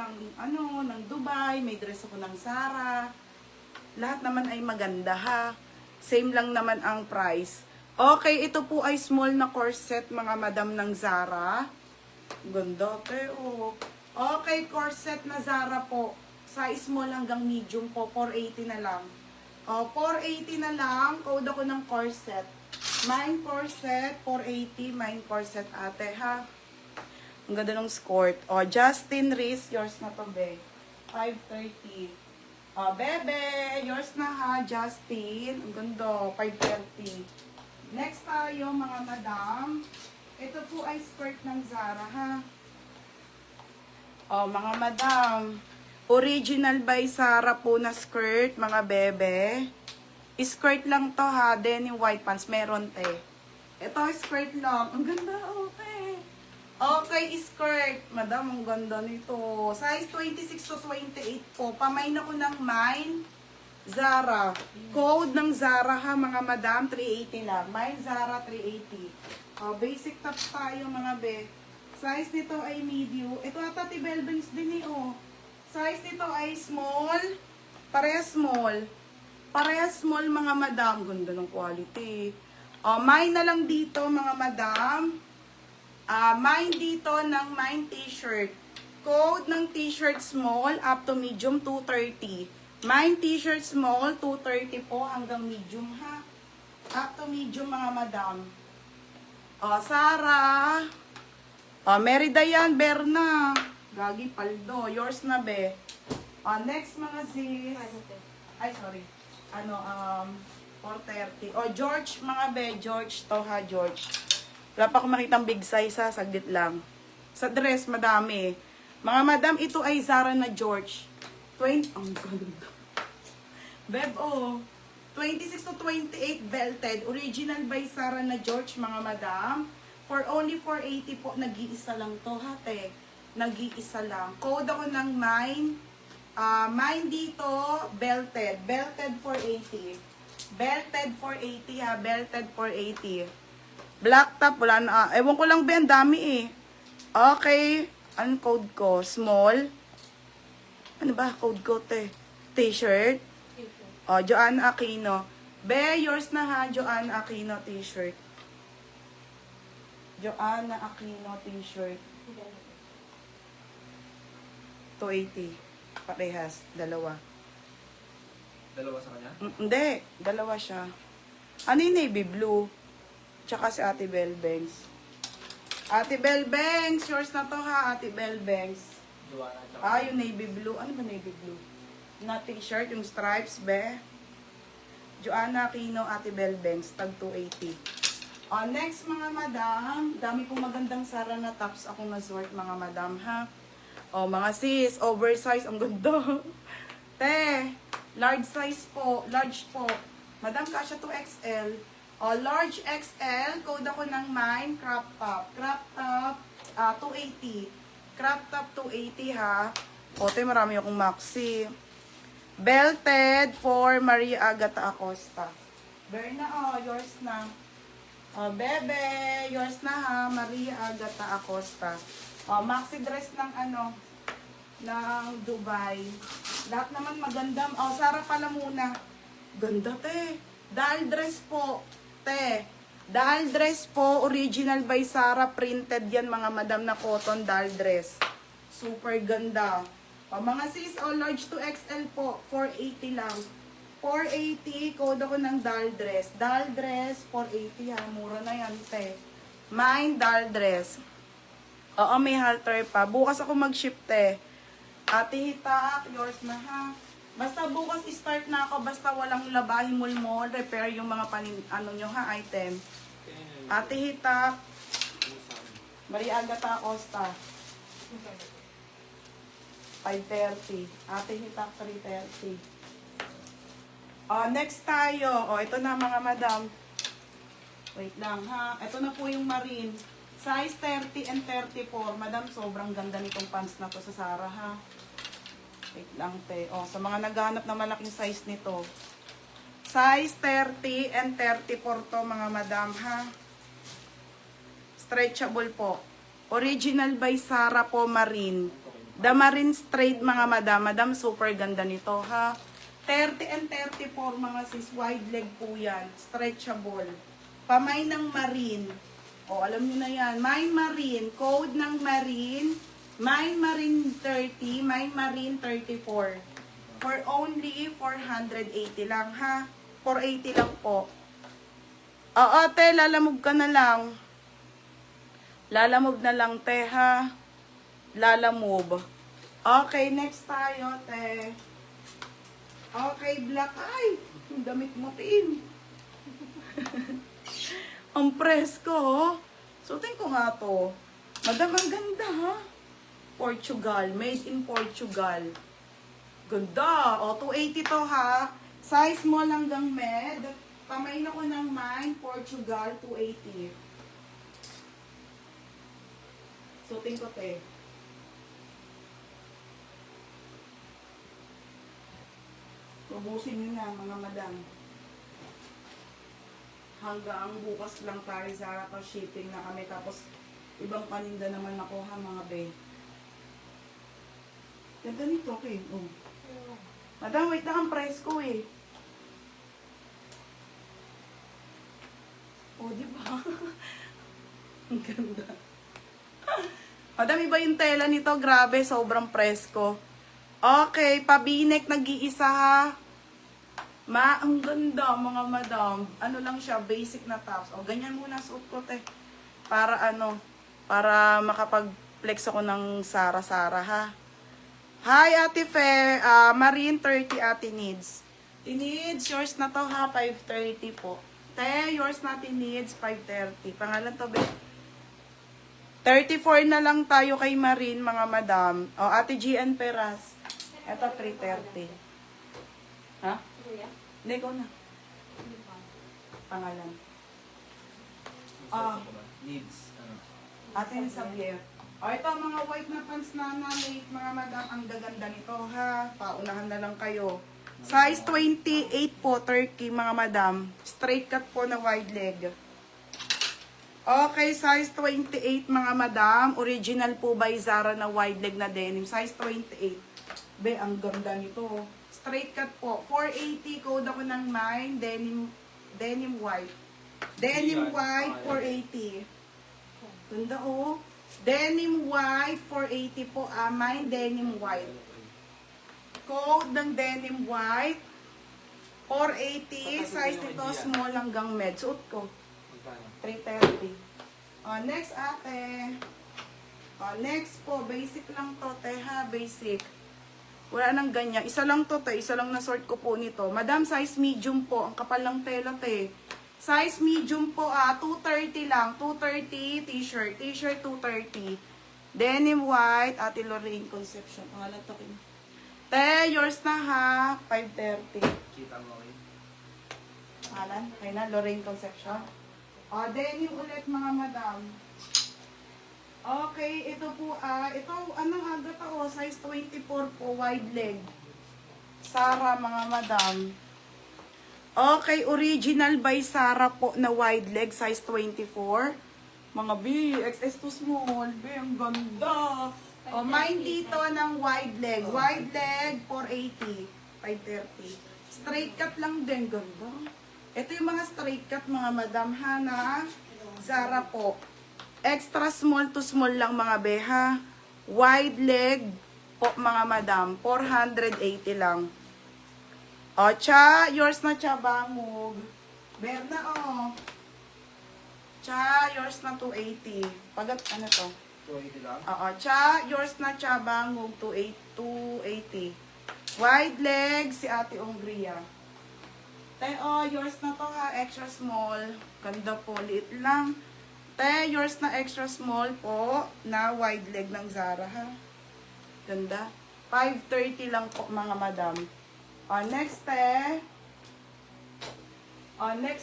ng, ng Dubai, may dress ako ng Zara. Lahat naman ay maganda ha. Same lang naman ang price. Okay, ito po ay small na corset mga madam ng Zara. Ganda, pero okay, corset na Zara po. Size small hanggang medium po, 480 na lang. 480 na lang, code ako ng corset. Mine corset, 480, mine corset ate ha. Ang ganda ng skirt. Justin Reese, yours na to be. 530. Bebe, yours na ha, Justin. Ang ganda, 530. Next tayo mga madam. Ito po ay skirt ng Zara ha. Mga madam. Original by Zara po na skirt, mga bebe. Skirt lang to ha, denim white pants, meron te. Ito skirt lang. Ang ganda, okay. Okay, skirt. Madam, ang ganda nito. Size 26 to 28 po. Pamain ako ng mine. Zara. Code ng Zara ha, mga madam. 380 lang. Mine Zara, 380. Basic tops tayo, mga be. Size nito ay medium. Ito ata Tibel Benz din eh, oh. Size nito ay small. Parehas small. Parehas small, mga madam. Ganda ng quality. Mine na lang dito, mga madam. Mine dito ng mine t-shirt. Code ng t-shirt small up to medium 230. Mine t-shirt small 230 po hanggang medium ha. Up to medium, mga madam. Sarah. Mary Dayan Berna. Gagi Paldo. Yours na be. Next mga sis. Ay sorry. 430. George mga be. George to ha, George. Wala pa akong makitang big size ha, saglit lang. Sa dress, madami. Mga madam, ito ay Zara na George. 20, ang ganda. Beb, 26 to 28 belted. Original by Zara na George, mga madam. For only 480 po, nag-iisa lang to ha, te. Nag-iisa lang. Code ako ng mine. Mine dito, belted. Belted 480. Belted 480 ha, belted 480. Black top, wala na. Ewan ko lang ba, ang dami eh. Okay. Anong code ko? Small. Ano ba? Code ko, te. T-shirt. Joanna Aquino. Be, yours na ha, Joanna Aquino t-shirt. Joanna Aquino t-shirt. 280. Parehas. Dalawa. Dalawa sa kanya? Hindi. Dalawa siya. Ano yung navy blue? Tsaka si Ate Bell Banks. Ate Bell Banks, yours na to ha, Ate Bell Banks. Yung navy blue. Ano ba navy blue? Na t-shirt, yung stripes, be. Joanna Aquino, Ate Bell Banks, tag 280. Next, mga madam. Dami pong magandang Zara na tops akong nasort, mga madam, ha. Mga sis, oversize, ang ganda. Te, large size po, large po. Madam, kasya 2XL. Large XL, code ako ng mine, crop top. Crop top, 280. Crop top, 280 ha. Te, marami akong maxi. Belted for Maria Agata Acosta. Berna, yours na. Bebe, yours na ha, Maria Agata Acosta. Maxi dress ng ng Dubai. Lahat naman magandang. Sarah pala muna. Ganda, te. Dahil dress po. Te, dahil dress po, original by Zara, printed yan, mga madam, na cotton dahil dress. Super ganda. Mga sis, large to XL po, 480 lang. 480, code ako ng dahil dress. Dahil dress, 480 ha, mura na yan, te. Mine, dahil dress. May halter pa. Bukas ako mag-ship, te. Ate Hitak, yours na ha. Basta bukas start na ako, basta walang labahi mulmol, repair yung mga nyo ha, item. Ate Hitak, Maria Agata Acosta, 530. Ate Hitak, 330. Next tayo. Ito na, mga madam. Wait lang ha. Ito na po yung marine. Size 30 and 34. Madam, sobrang ganda nitong pants na to sa Zara ha. Wait lang, te. Sa mga naghahanap na malaking size nito. Size 30 and 34 to, mga madam, ha. Stretchable po. Original by Zara po, marine. Damarin straight mga madam. Madam, super ganda nito ha. 30 and 34 mga sis. Wide leg po yan. Stretchable. Pamay ng marine. O, alam niyo na yan. Mine marine. Code ng marine. Mine marine 30. Mine marine 34. For only 480 lang ha. 480 lang po. Oo, te, lalamog ka na lang. Lalamog na lang, te, ha. Lalamove. Okay, next tayo, te. Okay, black. Ay, yung damit mo, Tim. Ang presko, oh. Suotin ko nga to. Madam, ang ganda, ha. Portugal. Made in Portugal. Ganda. O, 280 to, ha. Size small hanggang med. Pamain ako ng mine. Portugal, 280. Suotin ko, te. Ubusin nyo na, mga madam. Hanggang bukas lang tayo sa shipping na kami. Tapos, ibang paninda naman ako, ha, mga be. Ganda nito, okay. Oh. Madam, wait lang ang price ko, eh. Oh, di ba? Ang ganda. Madam, iba yung tela nito. Grabe, sobrang presko. Okay, pabinek, nag-iisa ha. Ang ganda, mga madam. Ano lang siya, basic na tops. O, ganyan muna suot ko, te. Para ano, para makapag-flex ako ng Sara-Sara, ha. Hi, Ate Fe. Marine 30, Ate Needs. Needs, yours na to, ha. 530 po. Te, yours natin needs 530. Pangalan to, be. 34 na lang tayo kay Marine, mga madam. O, Ate GN Peras. Ito, 330. Ha? Hindi, go na. Pangalan. Needs. Ano? Ate Xavier. O, ito, mga white na pants na mate, mga madam. Ang gaganda nito, ha. Paunahan na lang kayo. Size 28 po, Turkey, mga madam. Straight cut po na wide leg. Okay, size 28, mga madam. Original po by Zara na wide leg na denim. Size 28. Be, ang ganda nito. Straight cut po. 480, code ako ng mine. Denim white. Denim white, 480. Ganda, oh. Denim white, 480 po. Mine, denim white. Code ng denim white. 480. Size nito, small hanggang med. Suot ko. 330. Next, ate. Next po, basic lang to, te, ha. Basic. Wala nang ganyan. Isa lang to, te. Isa lang na sort ko po nito. Madam, size medium po. Ang kapal ng tela, te. Size medium po, 230 lang. 230 t-shirt. T-shirt, 230. Denim white, Ate Lorraine Conception. Pangalan to, Kim. Te, yours na, ha. 530. Kita mo rin. Pangalan? Kaya na, Lorraine Conception. Denim ulit, mga madam. Okay, ito po, ito, anong aga to, size 24 po, wide leg. Sara, mga madam. Okay, original by Sara po na wide leg, size 24. Mga B, XS to small, B, ang ganda. Mine dito ng wide leg. Wide leg, 480, 530. Straight cut lang din, ganda. Ito yung mga straight cut, mga madam, ha, na Zara po. Extra small to small lang, mga beha. Wide leg po, mga madam. 480 lang. O, Cha, yours na, Cha, bangog. Berna, o. Cha, yours na, 280. Pagat, ano to? 280 lang? Oo, Cha, yours na, Cha, bangog, 280. Wide leg, si Ate Ongria. Te, yours na to, ha, extra small. Ganda po, liit lang. Te, yours na extra small po, na wide leg ng Zara, ha. Ganda. 530 lang po, mga madam. Next, te. Next.